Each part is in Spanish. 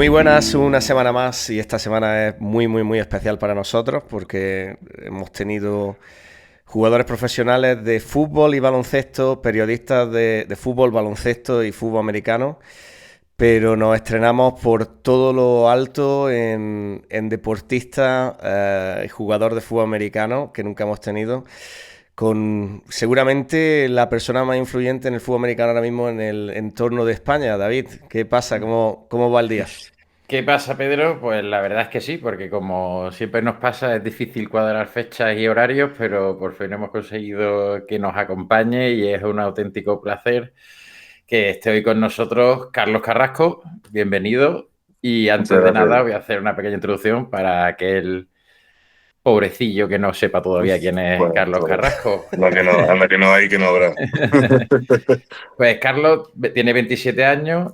Muy buenas, una semana más y esta semana es muy especial para nosotros porque hemos tenido jugadores profesionales de fútbol y baloncesto, periodistas de fútbol, baloncesto y fútbol americano, pero nos estrenamos por todo lo alto en deportista y jugador de fútbol americano que nunca hemos tenido, con seguramente la persona más influyente en el fútbol americano ahora mismo en el entorno de España. David, ¿qué pasa? ¿Cómo va el día? ¿Qué pasa, Pedro? Pues la verdad es que sí, porque como siempre nos pasa, es difícil cuadrar fechas y horarios, pero por fin hemos conseguido que nos acompañe y es un auténtico placer que esté hoy con nosotros Carlos Carrasco. Bienvenido. Y Muchas antes de nada gracias. voy a hacer una pequeña introducción para aquel pobrecillo que no sepa todavía quién es Bueno, Carlos Carrasco. anda que no hay, que no habrá. Pues Carlos tiene 27 años.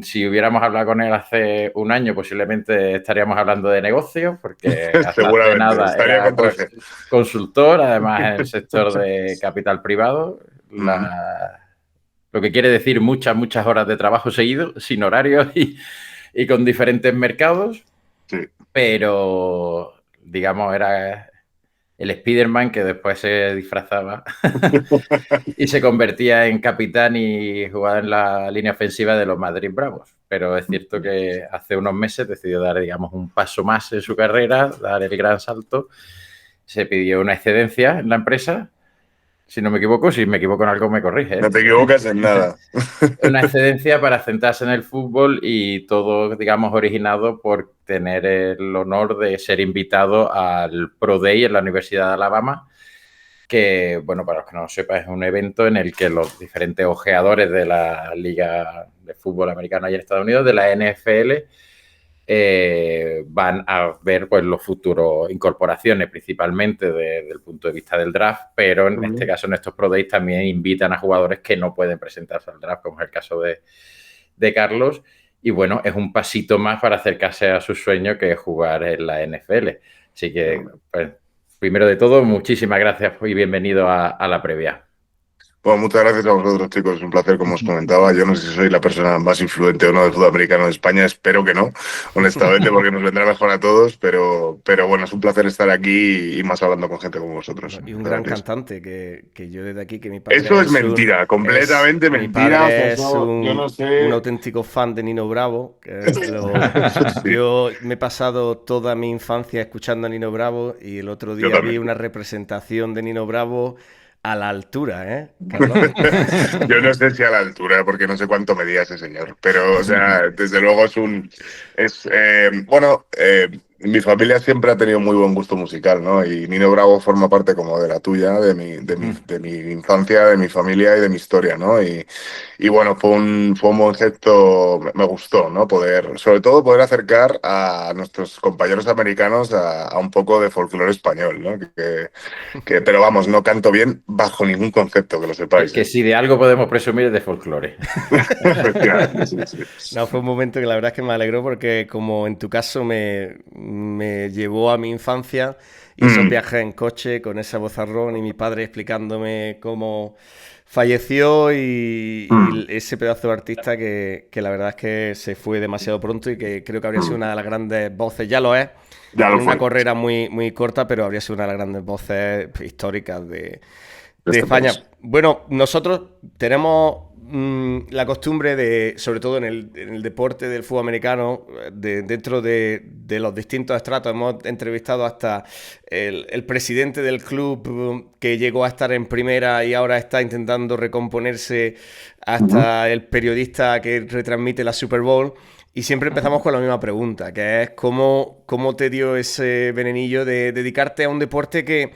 Si hubiéramos hablado con él hace un año, posiblemente estaríamos hablando de negocios, porque hasta hace Seguramente, nada estaría era con 13. consultor, además en el sector de capital privado, Ujú. lo que quiere decir muchas horas de trabajo seguido, sin horarios y con diferentes mercados, Sí. pero digamos era el Spiderman que después se disfrazaba y se convertía en capitán y jugaba en la línea ofensiva de los Madrid Bravos. Pero es cierto que hace unos meses decidió dar, digamos, un paso más en su carrera, dar el gran salto. Se pidió una excedencia en la empresa, si no me equivoco, si me equivoco en algo me corrige, No ¿eh? te equivocas en nada. Una excedencia para centrarse en el fútbol y todo, digamos, originado por tener el honor de ser invitado al Pro Day en la Universidad de Alabama, que, bueno, para los que no lo sepan, es un evento en el que los diferentes ojeadores de la Liga de Fútbol Americano allá en Estados Unidos, de la NFL, van a ver pues los futuros incorporaciones, principalmente desde el punto de vista del draft, pero en este Ujú. caso en estos Pro Days también invitan a jugadores que no pueden presentarse al draft, como es el caso de Carlos, y bueno, es un pasito más para acercarse a su sueño que es jugar en la NFL. Así que, pues, primero de todo, muchísimas gracias y bienvenido a la previa. Bueno, muchas gracias a vosotros, chicos. Es un placer, como os comentaba. Yo no sé si soy la persona más influente o no del fútbol americano de España. Espero que no, honestamente, porque nos vendrá mejor a todos. Pero bueno, es un placer estar aquí y más hablando con gente como vosotros. Y un gran Gracias. cantante que yo desde aquí, que mi Eso padre es mentira, completamente mi mentira. O sea, padre es eso, yo no un sé. auténtico fan de Nino Bravo. Sí, Yo me he pasado toda mi infancia escuchando a Nino Bravo y el otro yo día vi también. una representación de Nino Bravo a la altura, ¿eh, Carlos? Yo no sé si a la altura, porque no sé cuánto medía ese señor, pero, o sea, desde luego bueno, mi familia siempre ha tenido muy buen gusto musical, ¿no? Y Nino Bravo forma parte como de la tuya, de mi infancia, de mi familia y de mi historia, ¿no? Y bueno, fue un buen gesto, me gustó, ¿no? Sobre todo poder acercar a nuestros compañeros americanos a un poco de folclore español, ¿no? Pero vamos, no canto bien bajo ningún concepto, que lo sepáis, Que ¿eh? si de algo podemos presumir es de folclore. Efectivamente, sí, sí. No, fue un momento que la verdad es que me alegró porque como en tu caso me llevó a mi infancia y esos Mm, viajes en coche con esa vozarrón y mi padre explicándome cómo falleció y mm, ese pedazo de artista que la verdad es que se fue demasiado pronto y que creo que habría sido mm. una de las grandes voces, ya lo es, Ya con lo una fue, carrera muy corta, pero habría sido una de las grandes voces históricas de de este España. país. Bueno, nosotros tenemos la costumbre de, sobre todo en el deporte del fútbol americano, dentro de los distintos estratos, hemos entrevistado hasta el presidente del club que llegó a estar en primera y ahora está intentando recomponerse, Ujú. hasta el periodista que retransmite la Super Bowl. Y siempre empezamos con la misma pregunta, que es cómo te dio ese venenillo de dedicarte a un deporte que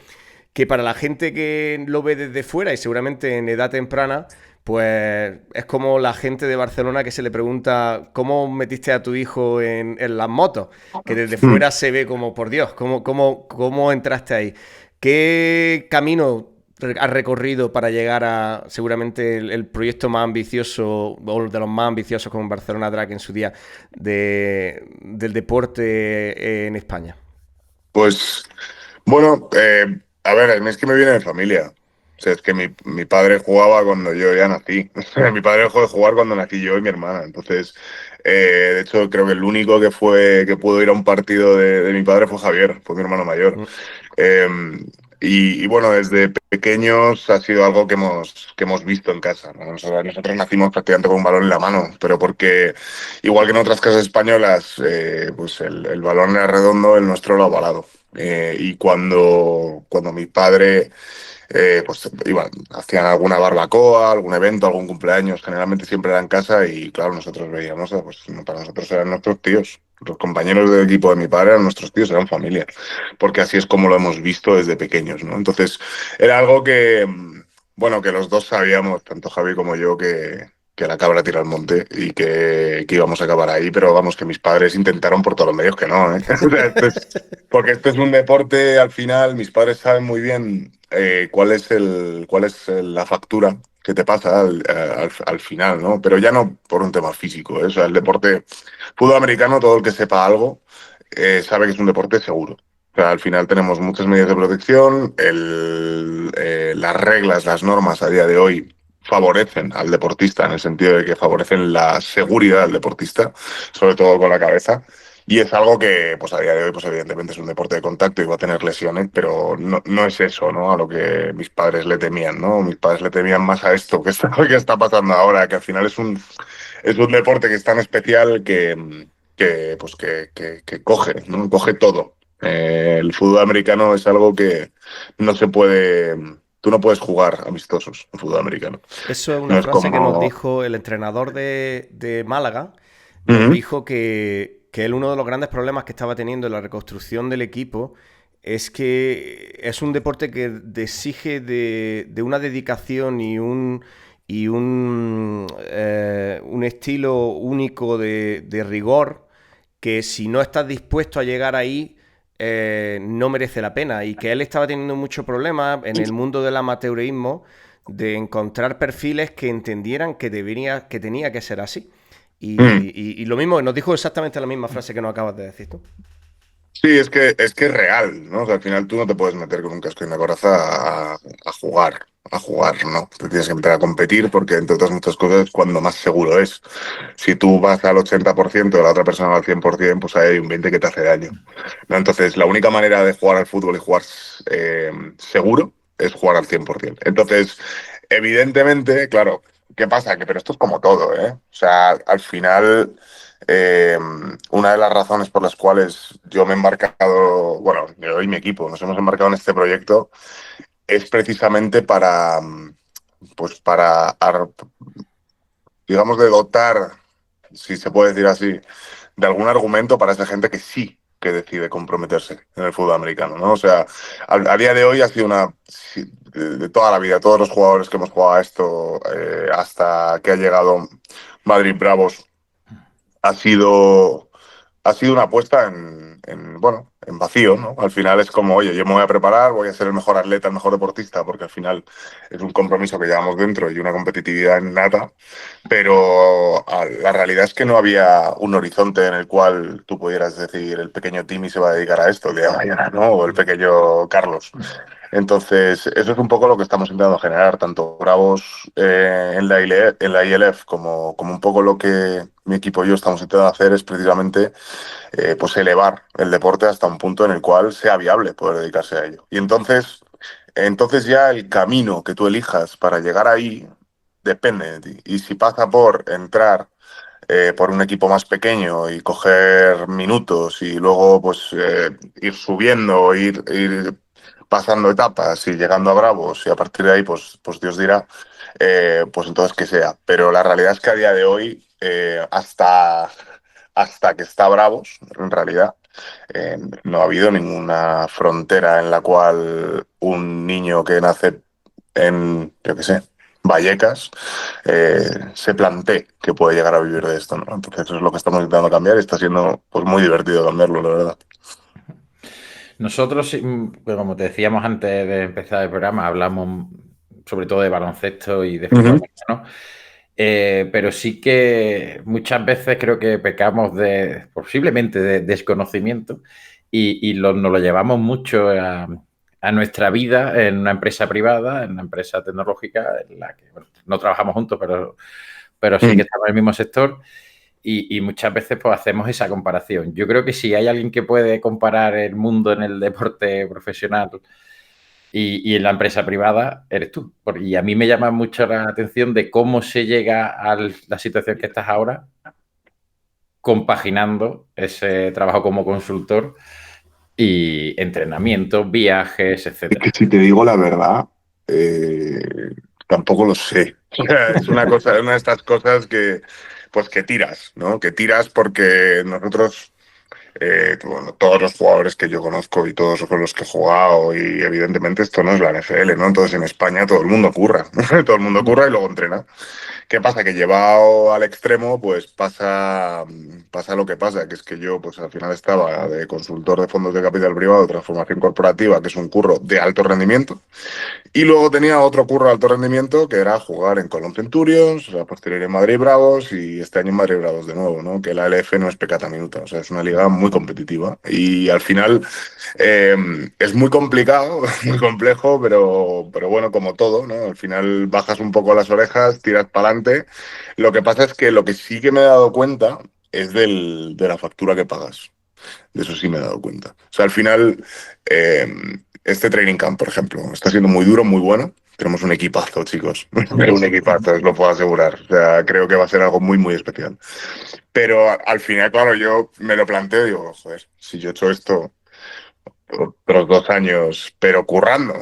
para la gente que lo ve desde fuera y seguramente en edad temprana, pues es como la gente de Barcelona que se le pregunta cómo metiste a tu hijo en las motos, que desde Mm. fuera se ve como, por Dios, cómo entraste ahí. ¿Qué camino has recorrido para llegar a seguramente el proyecto más ambicioso o de los más ambiciosos como Barcelona Drag en su día del deporte en España? Pues, bueno, a ver, es que me viene de familia. O sea, es que mi padre jugaba cuando yo ya nací. Mi padre dejó de jugar cuando nací yo y mi hermana. Entonces, de hecho, creo que el único que pudo ir a un partido de mi padre fue Javier, fue mi hermano mayor. Mm. Eh, y bueno, desde pequeños ha sido algo que hemos visto en casa, ¿no? Nosotros nacimos prácticamente con un balón en la mano, pero porque, igual que en otras casas españolas, pues el balón era redondo, el nuestro era ovalado. Y cuando mi padre pues iban, hacían alguna barbacoa, algún evento, algún cumpleaños, generalmente siempre era en casa y claro, nosotros veíamos, pues para nosotros eran nuestros tíos, los compañeros del equipo de mi padre eran nuestros tíos, eran familia, porque así es como lo hemos visto desde pequeños, ¿no? Entonces era algo que, bueno, que los dos sabíamos, tanto Javi como yo, que la cabra tira al monte y que íbamos a acabar ahí, pero vamos, que mis padres intentaron por todos los medios que no, ¿eh? O sea, porque esto es un deporte, al final, mis padres saben muy bien la factura que te pasa al final, ¿no? Pero ya no por un tema físico, ¿eh? O sea, el deporte fútbol americano, todo el que sepa algo, sabe que es un deporte seguro. O sea, al final tenemos muchas medidas de protección, las reglas, las normas a día de hoy favorecen al deportista en el sentido de que favorecen la seguridad del deportista, sobre todo con la cabeza. Y es algo que, pues a día de hoy, pues evidentemente es un deporte de contacto y va a tener lesiones, pero no es eso, ¿no? A lo que mis padres le temían, ¿no? Mis padres le temían más a esto que está pasando ahora, que al final es un deporte que es tan especial que coge, ¿no? Coge todo. El fútbol americano es algo que no se puede. Tú no puedes jugar amistosos en fútbol americano. Eso es una No es frase que nos como. dijo el entrenador de Málaga. Nos Ujú. dijo que él uno de los grandes problemas que estaba teniendo en la reconstrucción del equipo es que es un deporte que exige de una dedicación y un estilo único de rigor que si no estás dispuesto a llegar ahí, no merece la pena. Y que él estaba teniendo mucho problema en el mundo del amateurismo de encontrar perfiles que entendieran que tenía que ser así. Mm. Y lo mismo, nos dijo exactamente la misma frase que nos acabas de decir tú. Sí, es que es real, ¿no? O sea, al final tú no te puedes meter con un casco y una coraza a jugar, ¿no? Te tienes que meter a competir porque, entre otras muchas cosas, es cuando más seguro es. Si tú vas al 80% y la otra persona al 100%, pues hay un 20% que te hace daño, ¿no? Entonces, la única manera de jugar al fútbol y jugar seguro es jugar al 100%. Entonces, evidentemente, claro, ¿qué pasa? Pero esto es como todo, ¿eh? O sea, al final, eh, una de las razones por las cuales yo me he embarcado, bueno, yo y mi equipo nos hemos embarcado en este proyecto es precisamente pues digamos, de dotar, si se puede decir así, de algún argumento para esa gente que sí que decide comprometerse en el fútbol americano, ¿no? O sea, a día de hoy ha sido de toda la vida, todos los jugadores que hemos jugado a esto, hasta que ha llegado Madrid Bravos, ha sido, ha sido una apuesta bueno, en vacío, ¿no? Al final es como, oye, yo me voy a preparar, voy a ser el mejor atleta, el mejor deportista, porque al final es un compromiso que llevamos dentro y una competitividad innata, pero la realidad es que no había un horizonte en el cual tú pudieras decir, el pequeño Timmy se va a dedicar a esto el día de mañana, ¿no? O el pequeño Carlos. Entonces, eso es un poco lo que estamos intentando generar, tanto Bravos en la ILF como un poco lo que mi equipo y yo estamos intentando hacer es precisamente pues elevar el deporte hasta un punto en el cual sea viable poder dedicarse a ello. Y entonces ya el camino que tú elijas para llegar ahí depende de ti. Y si pasa por entrar por un equipo más pequeño y coger minutos y luego pues ir subiendo, ir pasando etapas y llegando a Bravos y a partir de ahí pues Dios dirá, pues entonces que sea. Pero la realidad es que a día de hoy, hasta que está Bravos, en realidad, no ha habido ninguna frontera en la cual un niño que nace en, yo qué sé, Vallecas, se plantee que puede llegar a vivir de esto, ¿no? Entonces eso es lo que estamos intentando cambiar y está siendo pues muy divertido cambiarlo, la verdad. Nosotros, pues, como te decíamos antes de empezar el programa, hablamos sobre todo de baloncesto y de fútbol Ujú. americano, pero sí que muchas veces creo que pecamos posiblemente de desconocimiento y nos lo llevamos mucho a nuestra vida en una empresa privada, en una empresa tecnológica en la que bueno, no trabajamos juntos, pero sí que estamos en el mismo sector. Y muchas veces pues hacemos esa comparación. Yo creo que si hay alguien que puede comparar el mundo en el deporte profesional y en la empresa privada, eres tú. Y a mí me llama mucho la atención de cómo se llega a la situación que estás ahora, compaginando ese trabajo como consultor y entrenamientos, viajes, Es que etcétera. si te digo la verdad, tampoco lo sé. Es una cosa, es una de estas cosas que, pues que tiras, ¿no? Que tiras porque nosotros, bueno, todos los jugadores que yo conozco y todos con los que he jugado, y evidentemente esto no es la NFL, ¿no? Entonces en España todo el mundo curra, todo el mundo curra y luego entrena. ¿Qué pasa? Que llevado al extremo, pues pasa lo que pasa, que es que yo, pues al final estaba de consultor de fondos de capital privado, transformación corporativa, que es un curro de alto rendimiento, y luego tenía otro curro de alto rendimiento, que era jugar en Colón Centurions, a posteriori en Madrid Bravos, y este año en Madrid Bravos de nuevo, ¿no? Que la LF no es pecata minuta, o sea, es una liga muy competitiva, y al final es muy complicado, muy complejo, pero bueno, como todo, ¿no? Al final bajas un poco las orejas, tiras para adelante. Lo que pasa es que lo que sí que me he dado cuenta es de la factura que pagas. De eso sí me he dado cuenta. O sea, al final, eh, este training camp, por ejemplo, está siendo muy duro, muy bueno. Tenemos un equipazo, chicos. Un equipazo, os lo puedo asegurar. O sea, creo que va a ser algo muy, muy especial. Pero al final, claro, yo me lo planteo y digo, joder, si yo he hecho esto otros 2 años, pero currando.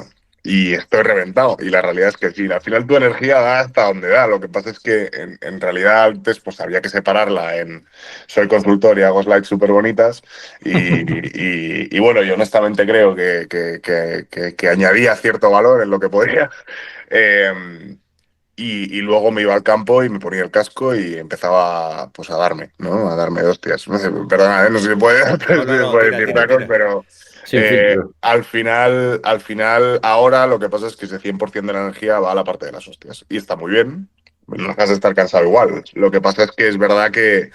Y estoy reventado. Y la realidad es que sí, al final tu energía da hasta donde da. Lo que pasa es que en realidad antes pues había que separarla en soy consultor y hago slides súper bonitas. Y bueno, yo honestamente creo que añadía cierto valor en lo que podía. Eh, y luego me iba al campo y me ponía el casco y empezaba pues a darme, ¿no? A darme de hostias. Perdona, no sé si puede, No, si no, se no, puede tira, decir tira, tacos, tira. pero Sin filtro. al final, ahora lo que pasa es que ese 100% de la energía va a la parte de las hostias. Y está muy bien, no dejas de estar cansado igual. Lo que pasa es que es verdad que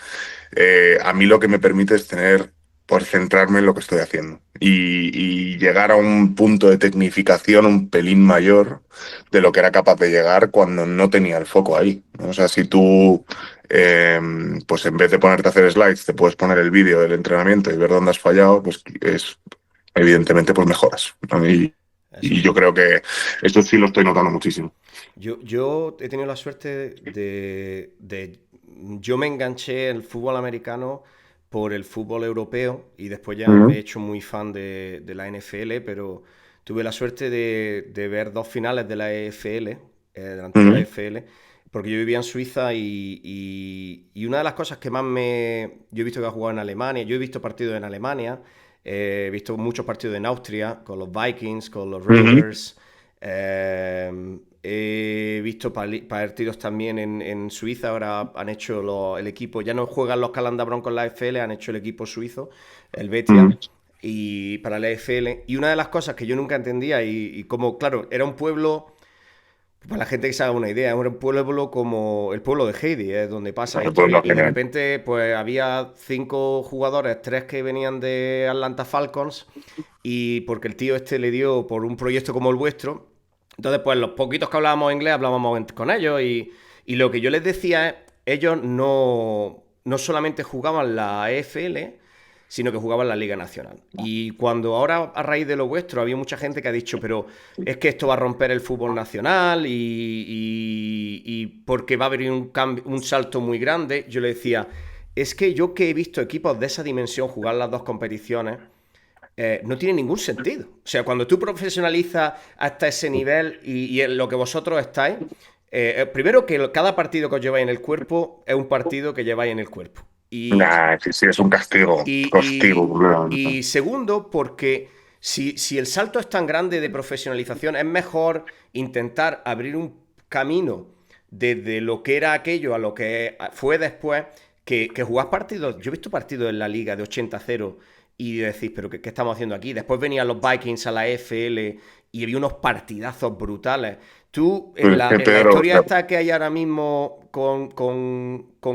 a mí lo que me permite es tener, por centrarme en lo que estoy haciendo y llegar a un punto de tecnificación un pelín mayor de lo que era capaz de llegar cuando no tenía el foco ahí, ¿no? O sea, si tú, pues en vez de ponerte a hacer slides, te puedes poner el vídeo del entrenamiento y ver dónde has fallado, pues es, evidentemente, pues mejoras, ¿no? Eso Y sí. yo creo que esto sí lo estoy notando muchísimo. Yo he tenido la suerte yo me enganché el fútbol americano por el fútbol europeo y después ya me he Ujú, hecho muy fan de la NFL, pero tuve la suerte de ver dos finales de la EFL, de la antigua ujú, EFL, porque yo vivía en Suiza y una de las cosas que más me... Yo he visto que ha jugado en Alemania, yo he visto partidos en Alemania, he visto muchos partidos en Austria, con los Vikings, con los ujú. Raiders. He visto partidos también en Suiza. Ahora han hecho el equipo, ya no juegan los Calanda Broncos en la FL, han hecho el equipo suizo, el Betia, Ujú. y para la FL. Y una de las cosas que yo nunca entendía, y como, claro, era un pueblo, para la gente que se haga una idea, era un pueblo como el pueblo de Heidi, es donde pasa Bueno, esto, pues y, lo y de genial. repente pues había 5 jugadores, 3 que venían de Atlanta Falcons, y porque el tío este le dio por un proyecto como el vuestro, entonces pues los poquitos que hablábamos inglés hablábamos con ellos, y lo que yo les decía es, ellos no solamente jugaban la EFL, sino que jugaban la Liga Nacional. Y cuando ahora, a raíz de lo vuestro, había mucha gente que ha dicho, pero es que esto va a romper el fútbol nacional y porque va a haber un salto muy grande, yo le decía, es que yo que he visto equipos de esa dimensión jugar las dos competiciones, no tiene ningún sentido. O sea, cuando tú profesionalizas hasta ese nivel y en lo que vosotros estáis, primero que cada partido que os lleváis en el cuerpo es un partido que lleváis en el cuerpo. Y, Nah, sí, sí, es un castigo. y, Castigo, completamente. y segundo, porque si el salto es tan grande de profesionalización, es mejor intentar abrir un camino desde lo que era aquello a lo que fue después, que jugar partidos. Yo he visto partidos en la liga de 80-0 y decís, pero ¿qué estamos haciendo aquí? Después venían los Vikings a la FL y había unos partidazos brutales. Tú, Pero en es la, que en la Pedro, o historia sea, esta que hay ahora mismo con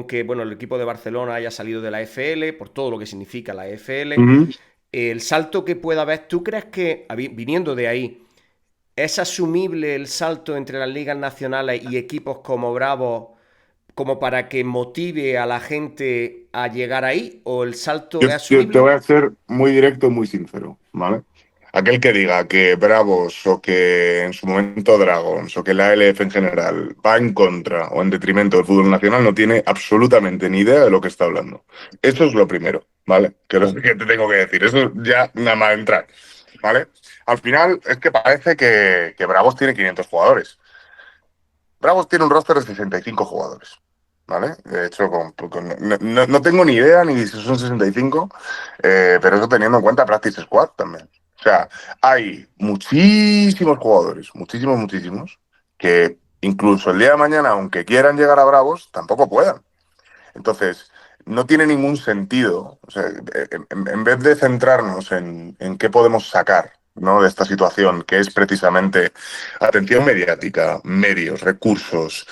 que bueno, el equipo de Barcelona haya salido de la FL, por todo lo que significa la FL, ujú. el salto que pueda haber, ¿tú crees que, viniendo de ahí, es asumible el salto entre las ligas nacionales y equipos como Bravos como para que motive a la gente a llegar ahí? ¿O el salto Yo, es yo te asumible? voy a ser muy directo, muy sincero, ¿vale? Aquel que diga que Bravos o que en su momento Dragons o que la LF en general va en contra o en detrimento del fútbol nacional no tiene absolutamente ni idea de lo que está hablando. Eso es lo primero, ¿vale? Que es lo que te tengo que decir. Eso ya nada más entrar, ¿vale? Al final es que parece que Bravos tiene 500 jugadores. Bravos tiene un roster de 65 jugadores. ¿Vale? De hecho, no tengo ni idea ni si son 65, pero eso teniendo en cuenta Practice Squad también. O sea, hay muchísimos jugadores, muchísimos, muchísimos, que incluso el día de mañana, aunque quieran llegar a Bravos, tampoco puedan. Entonces, no tiene ningún sentido. O sea, en vez de centrarnos en qué podemos sacar, ¿no?, de esta situación, que es precisamente atención mediática, medios, recursos.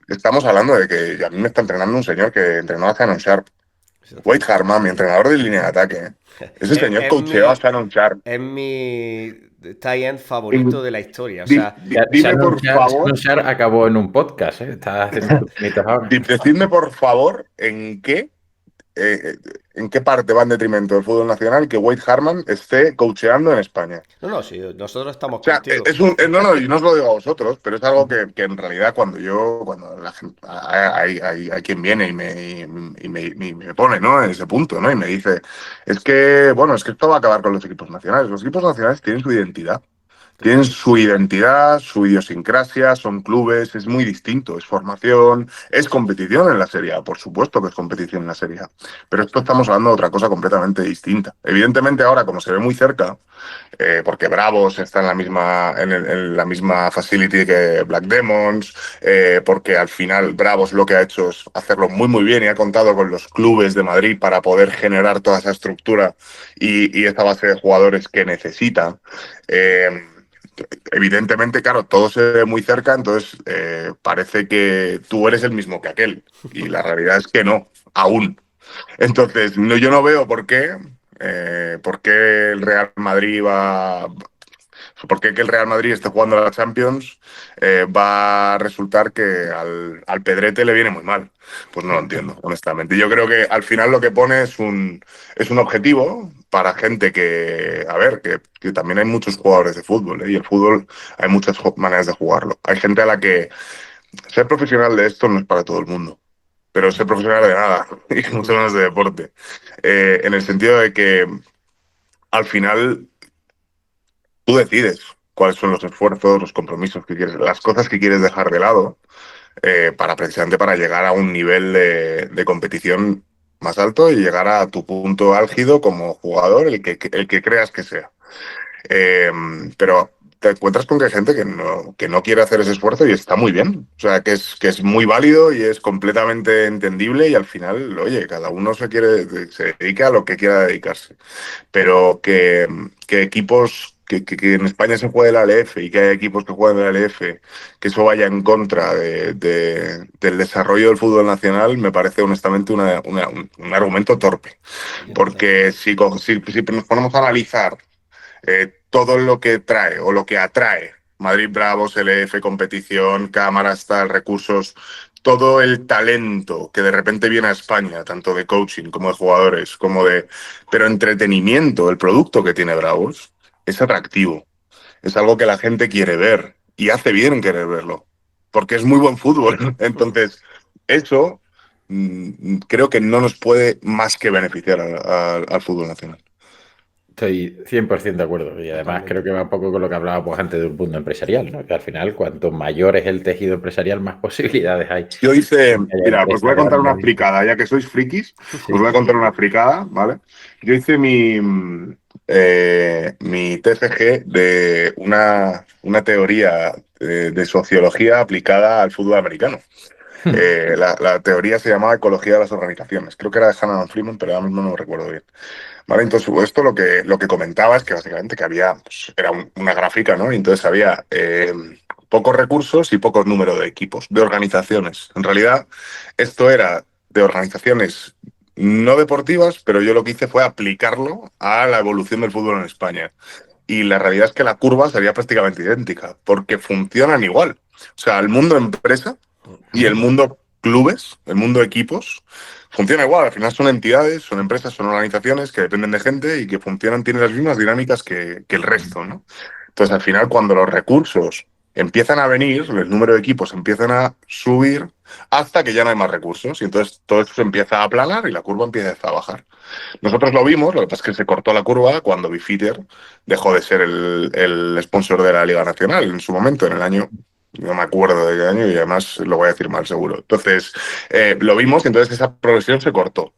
Estamos hablando de que a mí me está entrenando un señor que entrenó a Shannon Sharp. Wade Harman, mi entrenador de línea de ataque. Ese señor Es coacheó a mi, Shannon Sharp. es mi tie-in favorito de la historia. O Di- sea, di- dime por Shannon favor, Sharp acabó en un podcast, ¿eh? Está haciendo sus pinitos ahora. decidme por favor eh, en qué parte va en detrimento del fútbol nacional que Wade Harman esté coacheando en España. no, sí, nosotros estamos O sea, contigo. no, y no os lo digo a vosotros, pero es algo que en realidad cuando la gente, hay quien viene y me pone, ¿no?, en ese punto, ¿no? Y me dice, bueno, es que esto va a acabar con los equipos nacionales. Los equipos nacionales tienen su identidad. Tienen su identidad, su idiosincrasia, son clubes, es muy distinto, es formación, es competición en la Serie A, por supuesto que es competición en la Serie A, pero esto estamos hablando de otra cosa completamente distinta. Evidentemente ahora, como se ve muy cerca, porque Bravos está en la misma facility que Black Demons, porque al final Bravos lo que ha hecho es hacerlo muy muy bien y ha contado con los clubes de Madrid para poder generar toda esa estructura y esa base de jugadores que necesita. Evidentemente, claro, todo se ve muy cerca, entonces parece que tú eres el mismo que aquel. Y la realidad es que no, aún. Entonces, no, yo no veo por qué el Real Madrid va. ¿Por qué que el Real Madrid esté jugando a la Champions va a resultar que al Pedrete le viene muy mal? Pues no lo entiendo, honestamente. Yo creo que al final lo que pone es un objetivo para gente que, a ver, que también hay muchos jugadores de fútbol, ¿eh? Y el fútbol hay muchas maneras de jugarlo. Hay gente a la que ser profesional de esto no es para todo el mundo, pero ser profesional de nada, y mucho menos de deporte. En el sentido de que al final tú decides cuáles son los esfuerzos, los compromisos que quieres, las cosas que quieres dejar de lado para precisamente para llegar a un nivel de competición más alto y llegar a tu punto álgido como jugador, el que creas que sea. Eh, pero te encuentras con que hay gente que no quiere hacer ese esfuerzo y está muy bien. O sea, que es muy válido y es completamente entendible y al final, oye, cada uno se dedica a lo que quiera dedicarse. Pero que equipos, que en España se juegue la LF y que hay equipos que juegan la LF, que eso vaya en contra del desarrollo del fútbol nacional, me parece honestamente un argumento torpe. Porque si nos ponemos a analizar todo lo que trae o lo que atrae Madrid Bravos, LF, competición, cámaras, tal, recursos, todo el talento que de repente viene a España, tanto de coaching como de jugadores, pero entretenimiento, el producto que tiene Bravos es atractivo, es algo que la gente quiere ver y hace bien en querer verlo, porque es muy buen fútbol. Entonces, eso creo que no nos puede más que beneficiar al fútbol nacional. Estoy 100% de acuerdo y además Totalmente. creo que va un poco con lo que hablábamos antes de un mundo empresarial, ¿no? Que al final cuanto mayor es el tejido empresarial, más posibilidades hay. Yo hice, Que haya mira, os voy empresas a contar una grandes. fricada, ya que sois frikis, os Sí. voy a contar una fricada, ¿vale? Yo hice mi TFG de una teoría de sociología aplicada al fútbol americano. La teoría se llamaba Ecología de las Organizaciones. Creo que era de Hannah Freeman, pero ahora mismo no lo recuerdo bien. Vale, entonces esto lo que comentaba es que básicamente que había, pues, era una gráfica, ¿no? Y entonces había pocos recursos y pocos número de equipos, de organizaciones. En realidad, esto era de organizaciones no deportivas, pero yo lo que hice fue aplicarlo a la evolución del fútbol en España. Y la realidad es que la curva sería prácticamente idéntica, porque funcionan igual. O sea, el mundo empresa y el mundo clubes, el mundo equipos, funciona igual. Al final son entidades, son empresas, son organizaciones que dependen de gente y que funcionan, tienen las mismas dinámicas que el resto, ¿no? Entonces, al final, cuando los recursos empiezan a venir, el número de equipos empiezan a subir hasta que ya no hay más recursos. Y entonces todo esto se empieza a aplanar y la curva empieza a bajar. Nosotros lo vimos, lo que pasa es que se cortó la curva cuando Bifitter dejó de ser el sponsor de la Liga Nacional en su momento, en el año, no me acuerdo de qué año y además lo voy a decir mal seguro. Entonces, lo vimos y entonces esa progresión se cortó.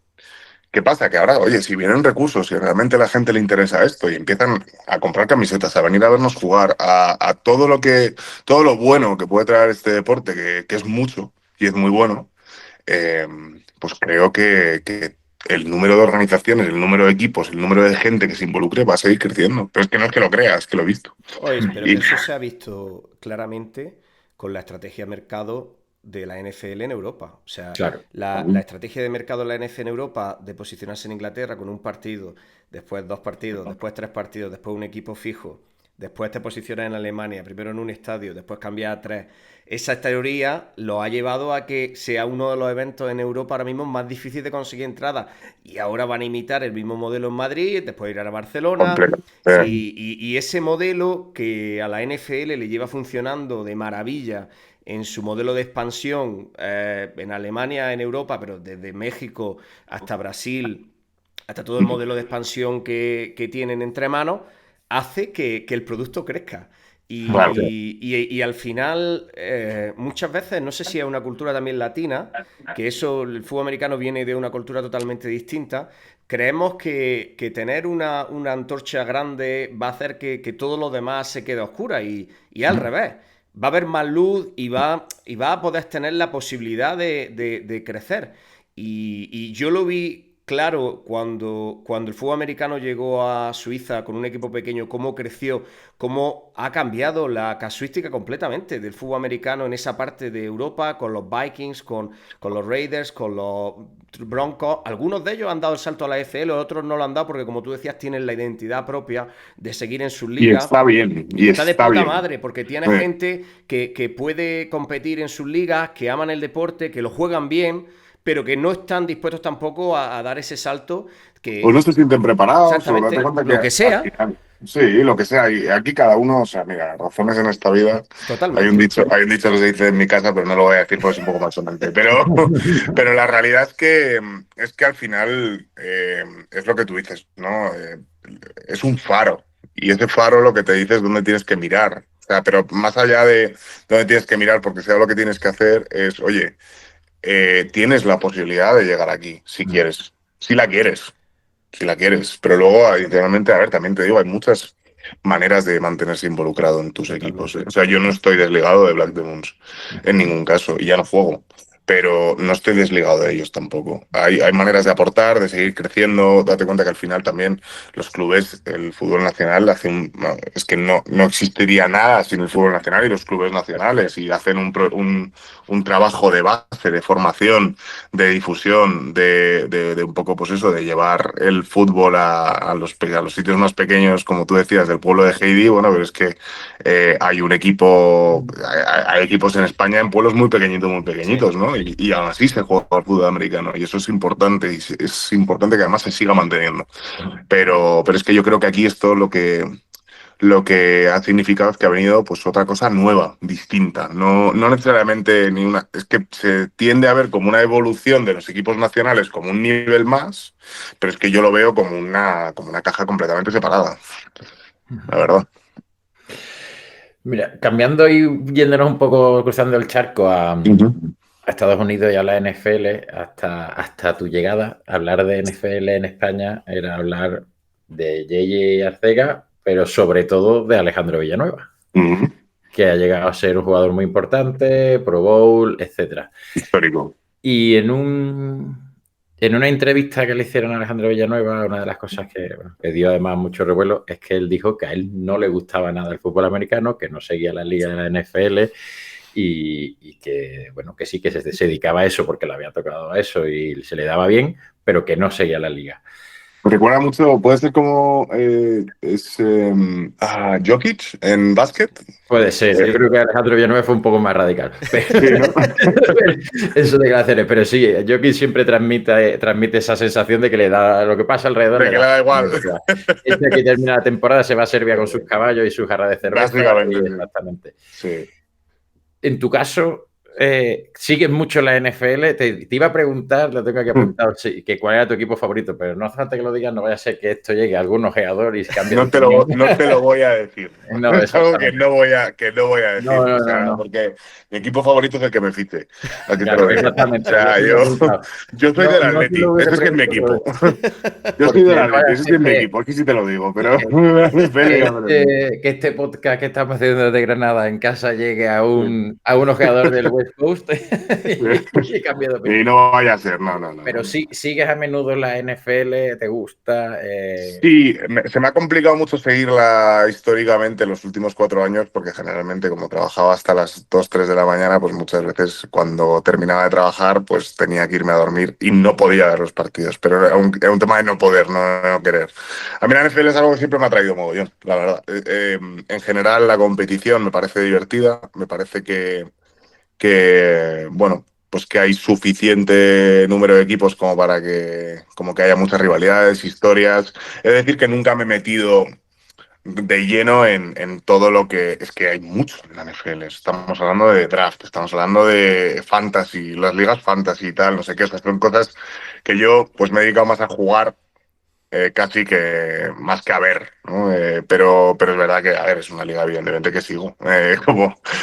¿Qué pasa? Que ahora, oye, si vienen recursos y realmente a la gente le interesa esto y empiezan a comprar camisetas, a venir a vernos jugar, a todo lo bueno que puede traer este deporte, que es mucho y es muy bueno, eh, pues creo que el número de organizaciones, el número de equipos, el número de gente que se involucre va a seguir creciendo. Pero es que no es que lo creas, es que lo he visto. Oye, pero Y que eso se ha visto claramente con la estrategia de mercado de la NFL en Europa. O sea, Claro. la estrategia de mercado de la NFL en Europa de posicionarse en Inglaterra con un partido, después dos partidos, después tres partidos, después un equipo fijo, después te posicionas en Alemania, primero en un estadio, después cambias a tres. Esa teoría lo ha llevado a que sea uno de los eventos en Europa ahora mismo más difícil de conseguir entradas. Y ahora van a imitar el mismo modelo en Madrid, después irán a Barcelona. completamente. Y ese modelo que a la NFL le lleva funcionando de maravilla en su modelo de expansión en Alemania, en Europa, pero desde México hasta Brasil, hasta todo el modelo de expansión que tienen entre manos, hace que el producto crezca. Vale. Y al final, muchas veces, no sé si es una cultura también latina, que eso, el fútbol americano viene de una cultura totalmente distinta, creemos que tener una antorcha grande va a hacer que todo lo demás se quede oscura y al revés. Va a haber más luz y va a poder tener la posibilidad de crecer. Y yo lo vi claro cuando el fútbol americano llegó a Suiza con un equipo pequeño, cómo creció, cómo ha cambiado la casuística completamente del fútbol americano en esa parte de Europa, con los Vikings, con los Raiders, con los Broncos. Algunos de ellos han dado el salto a la FL, otros no lo han dado porque, como tú decías, tienen la identidad propia de seguir en sus Y ligas. está bien, Y y está de está puta bien. madre, porque tiene gente que puede competir en sus ligas, que aman el deporte, que lo juegan bien, pero que no están dispuestos tampoco a dar ese salto O no que se sienten preparados, o date exactamente cuenta que lo que al sea, final, sí, lo que sea, y aquí cada uno, o sea, mira, razones en esta vida, totalmente. hay un dicho que se dice en mi casa, pero no lo voy a decir porque es un poco más sonante, pero la realidad es que al final es lo que tú dices, ¿no? Es un faro, y ese faro lo que te dice es dónde tienes que mirar, o sea, pero más allá de dónde tienes que mirar, porque sea lo que tienes que hacer, es, oye, tienes la posibilidad de llegar aquí, si quieres, si la quieres, si la quieres. Pero luego, adicionalmente, a ver, también te digo, hay muchas maneras de mantenerse involucrado en tus equipos. Totalmente. O sea, yo no estoy desligado de Black Demons en ningún caso, y ya no juego. Pero no estoy desligado de ellos tampoco. Hay maneras de aportar, de seguir creciendo. Date cuenta que al final también los clubes, el fútbol nacional, es que no existiría nada sin el fútbol nacional y los clubes nacionales. Y hacen un trabajo de base, de formación, de difusión, de un poco, pues eso, de llevar el fútbol a los sitios más pequeños, como tú decías, del pueblo de Heidi. Bueno, pero es que hay un equipo, hay equipos en España en pueblos muy Sí, pequeñitos, ¿no? Y aún así se juega al fútbol americano y eso es importante y es importante que además se siga manteniendo. Pero es que yo creo que aquí esto lo que ha significado es que ha venido pues otra cosa nueva, distinta. No necesariamente ni una. Es que se tiende a ver como una evolución de los equipos nacionales como un nivel más, pero es que yo lo veo como una caja completamente separada, la verdad. Mira, cambiando y yéndonos un poco, cruzando el charco a Estados Unidos y a la NFL, hasta tu llegada, hablar de NFL en España era hablar de J.J. Arcega, pero sobre todo de Alejandro Villanueva, Ujú. que ha llegado a ser un jugador muy importante, Pro Bowl, etcétera. Histórico. Y en una entrevista que le hicieron a Alejandro Villanueva, una de las cosas que dio además mucho revuelo es que él dijo que a él no le gustaba nada el fútbol americano, que no seguía la liga de la NFL y que, bueno, que sí que se dedicaba a eso porque le había tocado a eso y se le daba bien, pero que no seguía la liga. Me recuerda mucho, puede ser como Jokic en básquet. Puede ser, yo creo que Alejandro Villanueva fue un poco más radical. Pero, Sí, ¿no? eso declaraciones, pero sí, Jokic siempre transmite esa sensación de que le da lo que pasa alrededor. De que le da igual. Este que termina la temporada se va a Serbia con sus caballos y su jarra de cerveza. Básicamente, sí. Exactamente. Sí. En tu caso, sigues mucho la NFL. Te iba a preguntar, lo tengo aquí apuntado, sí, que cuál era tu equipo favorito, pero no hace falta que lo digas, no vaya a ser que esto llegue a algún ojeador y cambie No te lo voy a decir. No, es algo que no voy a decir. No, o sea, porque mi equipo favorito es el que me fiche. Aquí te lo digo. Exactamente. O sea, yo soy del Atleti. Ese es que es mi equipo. Yo soy del Atleti. Ese es mi equipo. Aquí sí te lo digo. Pero que este podcast que estamos haciendo desde Granada en casa llegue a un ojeador del West Coast y cambie de opinión. Y no vaya a ser, no. Pero sí, sigues a menudo la NFL, ¿te gusta? Sí, se me ha complicado mucho seguirla históricamente los últimos 4 años porque generalmente como trabajaba hasta las 2, 3 de la mañana, pues muchas veces cuando terminaba de trabajar pues tenía que irme a dormir y no podía ver los partidos, pero era un tema de no poder, no querer. A mí la NFL es algo que siempre me ha traído mogollón, la verdad. En general la competición me parece divertida, me parece que bueno, pues que hay suficiente número de equipos como que haya muchas rivalidades, historias. Es decir, que nunca me he metido de lleno en todo lo que... Es que hay mucho en la NFL. Estamos hablando de draft, estamos hablando de fantasy, las ligas fantasy y tal, no sé qué. O sea, son cosas que yo pues me he dedicado más a jugar casi que más que a ver, ¿no? Pero es verdad que, a ver, es una liga evidentemente que sigo,